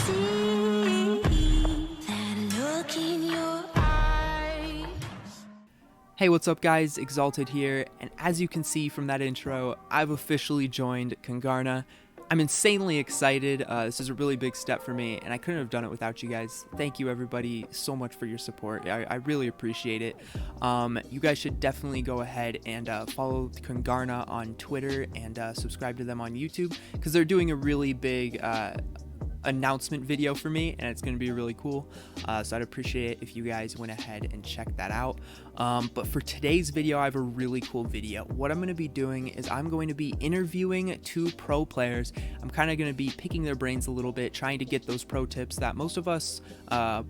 see that look in your eyes. Hey, what's up guys, Exalted here, and as you can see from that intro, I've officially joined Kungarna. I'm insanely excited. This is a really big step for me, and I couldn't have done it without you guys. Thank you everybody so much for your support. I really appreciate it. You guys should definitely go ahead and follow Kungarna on Twitter and subscribe to them on YouTube, because they're doing a really big announcement video for me, and it's going to be really cool. So I'd appreciate it if you guys went ahead and checked that out. But for today's video, I have a really cool video. What I'm going to be doing is I'm going to be interviewing two pro players. I'm kind of going to be picking their brains a little bit, trying to get those pro tips that most of us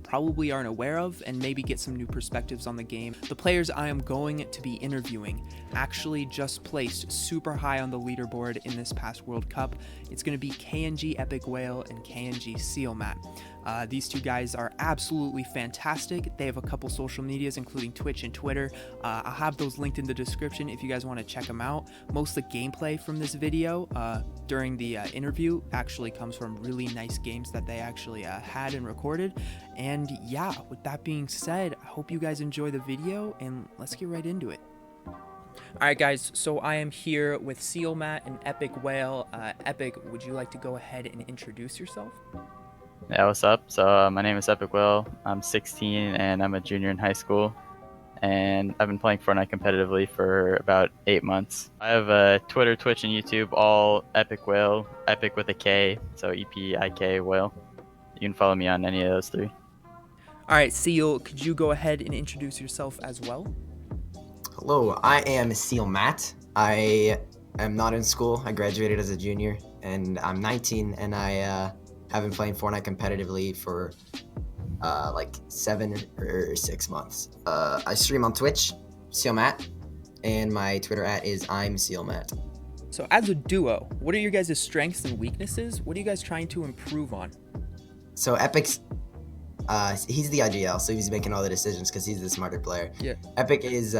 probably aren't aware of, and maybe get some new perspectives on the game. The players I am going to be interviewing actually just placed super high on the leaderboard in this past World Cup. It's going to be KNG EpikWhale and KNG Sealmatt. These two guys are absolutely fantastic. They have a couple social medias, including Twitch and Twitter. I'll have those linked in the description if you guys want to check them out. Most of the gameplay from this video during the interview actually comes from really nice games that they actually had and recorded. And yeah, with that being said, I hope you guys enjoy the video, and let's get right into it. Alright guys, so I am here with Sealmatt and EpikWhale. Epic, would you like to go ahead and introduce yourself? Yeah, what's up? So my name is EpikWhale. I'm 16 and I'm a junior in high school. And I've been playing Fortnite competitively for about 8 months. I have a Twitter, Twitch, and YouTube, all EpikWhale, Epic with a K, so EPIK Whale. You can follow me on any of those three. Alright, Seal, could you go ahead and introduce yourself as well? Hello, I am Sealmatt. I am not in school. I graduated as a junior, and I'm 19, and I have been playing Fortnite competitively for like 7 or 6 months. I stream on Twitch, Sealmatt, and my Twitter is I'm Sealmatt. So as a duo, what are your guys' strengths and weaknesses? What are you guys trying to improve on? So Epic's, he's the IGL, so he's making all the decisions because he's the smarter player. Yeah. Epic is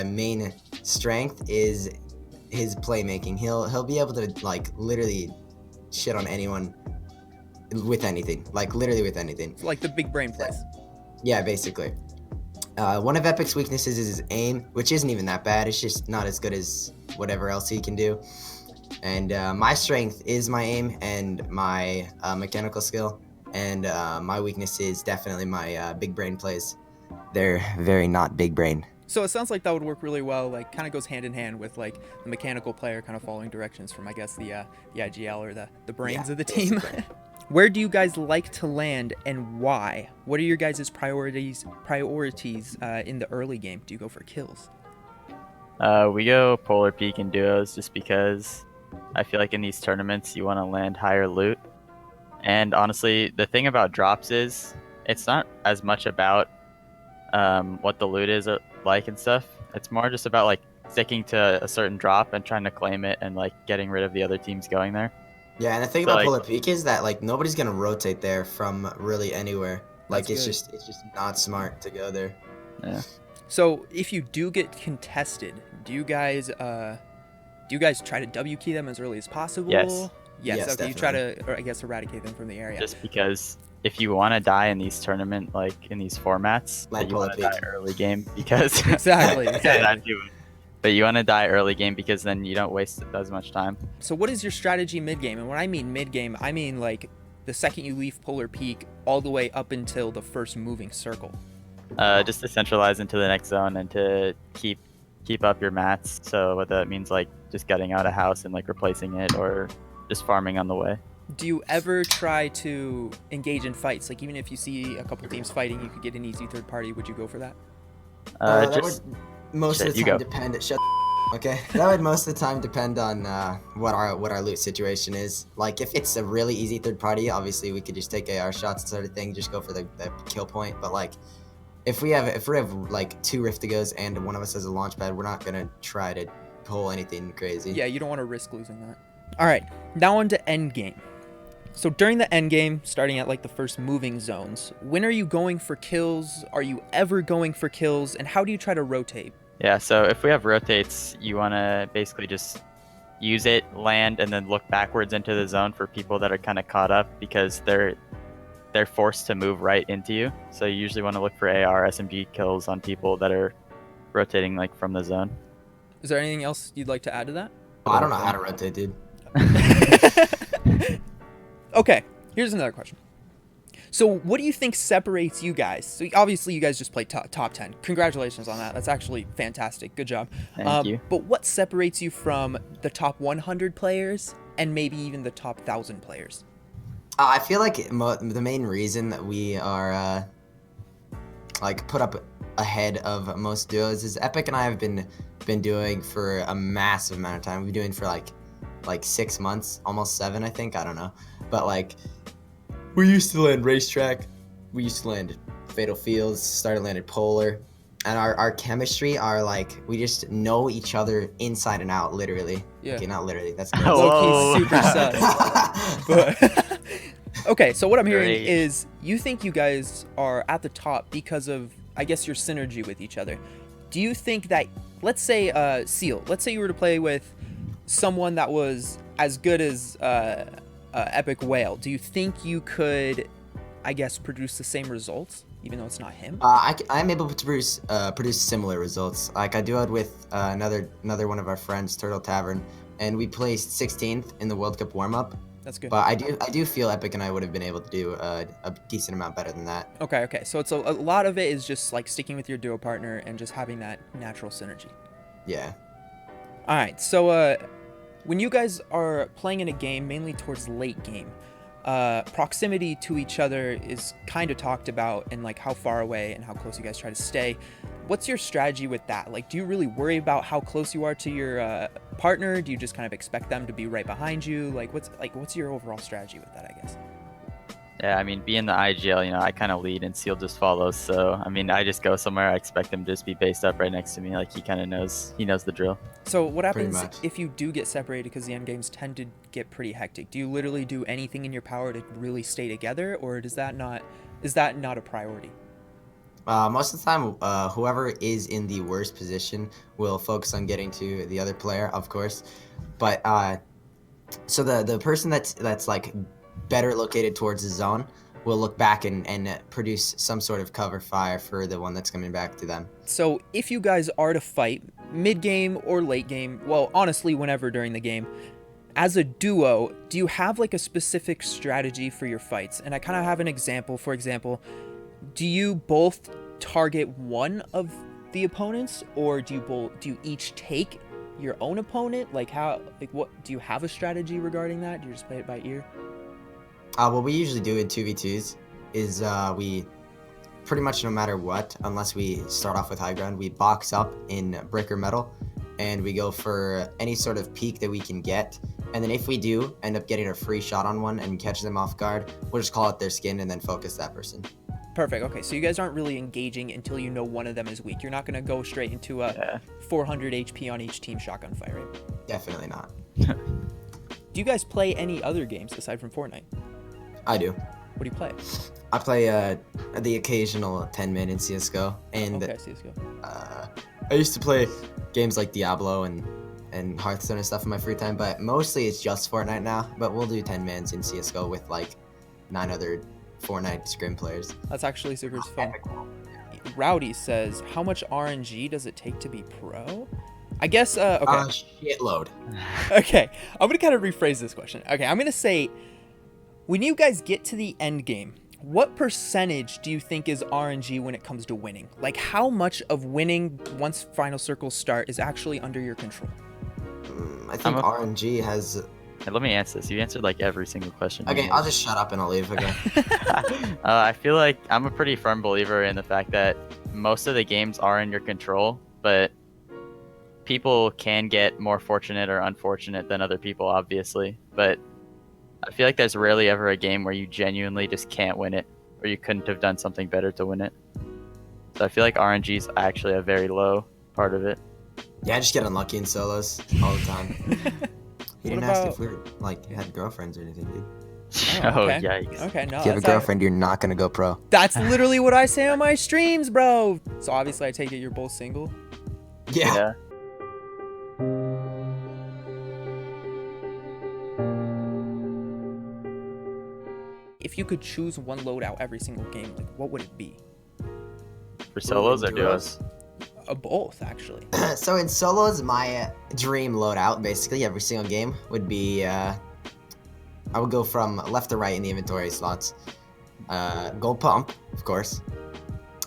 main strength is his playmaking. He'll be able to like literally shit on anyone with anything, like literally with anything. Like the big brain plays. Yeah, basically. One of Epic's weaknesses is his aim, which isn't even that bad. It's just not as good as whatever else he can do. And my strength is my aim and my mechanical skill. And my weakness is definitely my big brain plays. They're very not big brain. So it sounds like that would work really well, like kind of goes hand in hand with like the mechanical player kind of following directions from, I guess, the IGL or the brains of the team. Where do you guys like to land and why? What are your guys' priorities in the early game? Do you go for kills? We go Polar Peak and duos just because I feel like in these tournaments you want to land higher loot. And honestly, the thing about drops is it's not as much about what the loot is like and stuff. It's more just about like sticking to a certain drop and trying to claim it and like getting rid of the other teams going there. Yeah, and the thing about Polar Peak is that like nobody's gonna rotate there from really anywhere. Like it's just not smart to go there. Yeah. So if you do get contested, do you guys try to W key them as early as possible? Yes. Yes, okay, you try to, or I guess, eradicate them from the area. Just because if you want to die in these tournament, like in these formats, Like you want to die early game because exactly. But you want to die early game because then you don't waste as much time. So what is your strategy mid game? And when I mean mid game, I mean like the second you leave Polar Peak all the way up until the first moving circle. Just to centralize into the next zone and to keep up your mats. So what that means, like just getting out a house and like replacing it or just farming on the way. Do you ever try to engage in fights? Like even if you see a couple teams fighting, you could get an easy third party. Would you go for that? That would most of the time depend. Okay, that would most of the time depend on what our loot situation is. Like if it's a really easy third party, obviously we could just take AR shots and sort of thing, just go for the kill point. But like if we have like 2 Riftigos and one of us has a launch pad, we're not gonna try to pull anything crazy. Yeah, you don't want to risk losing that. All right, now on to end game. So during the end game, starting at like the first moving zones, when are you going for kills? Are you ever going for kills? And how do you try to rotate? Yeah, so if we have rotates, you want to basically just use it, land, and then look backwards into the zone for people that are kind of caught up because they're forced to move right into you. So you usually want to look for AR SMG kills on people that are rotating like from the zone. Is there anything else you'd like to add to that? I don't know how to rotate, dude. Okay, here's another question. So what do you think separates you guys? So obviously you guys just played top 10. Congratulations on that. That's actually fantastic. Good job. Thank you. But what separates you from the top 100 players and maybe even the top 1,000 players? I feel like the main reason that we are like put up ahead of most duos is Epic and I have been doing for a massive amount of time. We've been doing for like 6 months, almost 7, I think. I don't know, but like. We used to land racetrack, we used to land fatal fields, started landing polar, and our chemistry are like, we just know each other inside and out, literally. Yeah. Okay, not literally, that's Low-key super sus. But okay, so what I'm hearing Great. is you think you guys are at the top because of, I guess, your synergy with each other. Do you think that, let's say Seal, let's say you were to play with someone that was as good as EpikWhale, do you think you could, I guess, produce the same results, even though it's not him? I'm able to produce similar results. Like I do it with another one of our friends, Turtle Tavern, and we placed 16th in the World Cup warm-up. That's good. But I do feel Epic and I would have been able to do a decent amount better than that. Okay. So it's a lot of it is just like sticking with your duo partner and just having that natural synergy. Yeah. All right. So when you guys are playing in a game, mainly towards late game, proximity to each other is kind of talked about, and like how far away and how close you guys try to stay. What's your strategy with that? Like, do you really worry about how close you are to your partner? Do you just kind of expect them to be right behind you? Like, what's your overall strategy with that, I guess? Yeah, I mean, being the IGL, you know, I kind of lead and Seal just follows. So, I mean, I just go somewhere. I expect him to just be based up right next to me. Like, he kind of knows. He knows the drill. So what happens much. if you do get separated, because the end games tend to get pretty hectic? Do you literally do anything in your power to really stay together, or is that not a priority? Most of the time, whoever is in the worst position will focus on getting to the other player, of course. But so the person that's like better located towards the zone will look back and produce some sort of cover fire for the one that's coming back to them. So if you guys are to fight mid-game or late game, well, honestly, whenever during the game, as a duo, do you have like a specific strategy for your fights? And I kind of have an example. For example, do you both target one of the opponents, or do you each take your own opponent? Like what do you have a strategy regarding that? Do you just play it by ear? What we usually do in 2v2s is we pretty much no matter what, unless we start off with high ground, we box up in brick or metal, and we go for any sort of peek that we can get. And then if we do end up getting a free shot on one and catch them off guard, we'll just call out their skin and then focus that person. Perfect. Okay, so you guys aren't really engaging until you know one of them is weak. You're not going to go straight into a 400 HP on each team shotgun fight, right? Definitely not. Do you guys play any other games aside from Fortnite? I do. What do you play? I play the occasional 10-man in CSGO, and Okay, CSGO. I used to play games like Diablo and Hearthstone and stuff in my free time, but mostly it's just Fortnite now. But we'll do 10-mans in CSGO with like 9 other Fortnite scrim players. That's actually super fun. Rowdy says, how much RNG does it take to be pro? I guess, okay. Shitload. Okay, I'm going to kind of rephrase this question. Okay, I'm going to say, when you guys get to the end game, what percentage do you think is RNG when it comes to winning? Like, how much of winning once final circles start is actually under your control? I think RNG has... Hey, let me answer this. You answered like every single question. Okay, I'll just shut up and I'll leave. Okay. I feel like I'm a pretty firm believer in the fact that most of the games are in your control, but people can get more fortunate or unfortunate than other people, obviously. But I feel like there's rarely ever a game where you genuinely just can't win it, or you couldn't have done something better to win it. So I feel like RNG is actually a very low part of it. Yeah, I just get unlucky in solos all the time. You didn't ask if we were, like, had girlfriends or anything, dude. Oh, okay. Yikes. Okay, no. If you have a girlfriend, you're not gonna go pro. That's literally what I say on my streams, bro. So obviously I take it you're both single. Yeah. if you could choose one loadout every single game, like what would it be? For solos or duos? Both, actually. So in solos, my dream loadout, basically every single game, would be I would go from left to right in the inventory slots. Gold pump, of course.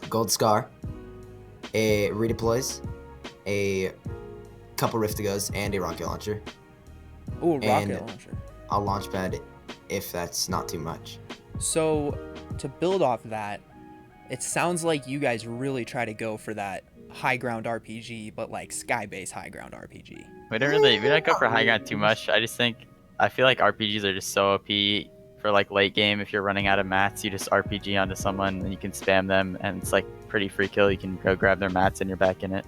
Gold scar. A redeploys. A couple riftigos and a rocket launcher. Oh, a rocket And launcher. a launch pad, if that's not too much. So to build off that, it sounds like you guys really try to go for that high ground RPG, but like sky base high ground RPG. We don't go for high ground too much. I feel like RPGs are just so OP for like late game. If you're running out of mats, you just RPG onto someone and you can spam them, and it's like pretty free kill. You can go grab their mats and you're back in it.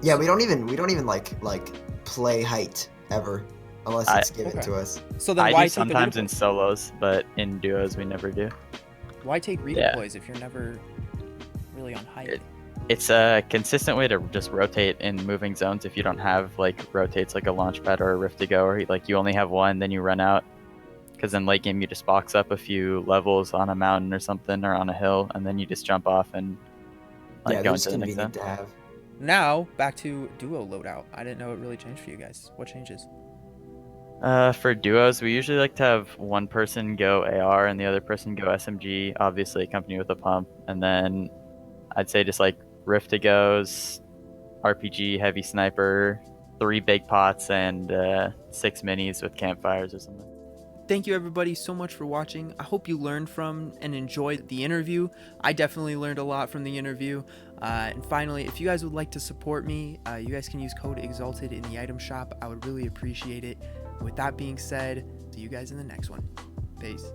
Yeah, we don't even like play height ever, unless it's given to us. So then I why do sometimes in solos, but in duos we never do. Why take redeploys if you're never really on height? It's a consistent way to just rotate in moving zones. If you don't have like rotates like a launch pad or a rift to go, or like you only have one, then you run out. Because in late game you just box up a few levels on a mountain or something, or on a hill, and then you just jump off and like go into the next zone. To have. Now back to duo loadout. I didn't know it really changed for you guys. What changes? For duos, we usually like to have one person go AR and the other person go SMG, obviously accompanied with a pump, and then I'd say just like rift to goes, RPG, heavy sniper, 3 big pots, and 6 minis with campfires or something. Thank you everybody so much for watching. I hope you learned from and enjoyed the interview. I definitely learned a lot from the interview. And finally, if you guys would like to support me, you guys can use code Exalted in the item shop. I would really appreciate it. With that being said, see you guys in the next one. Peace.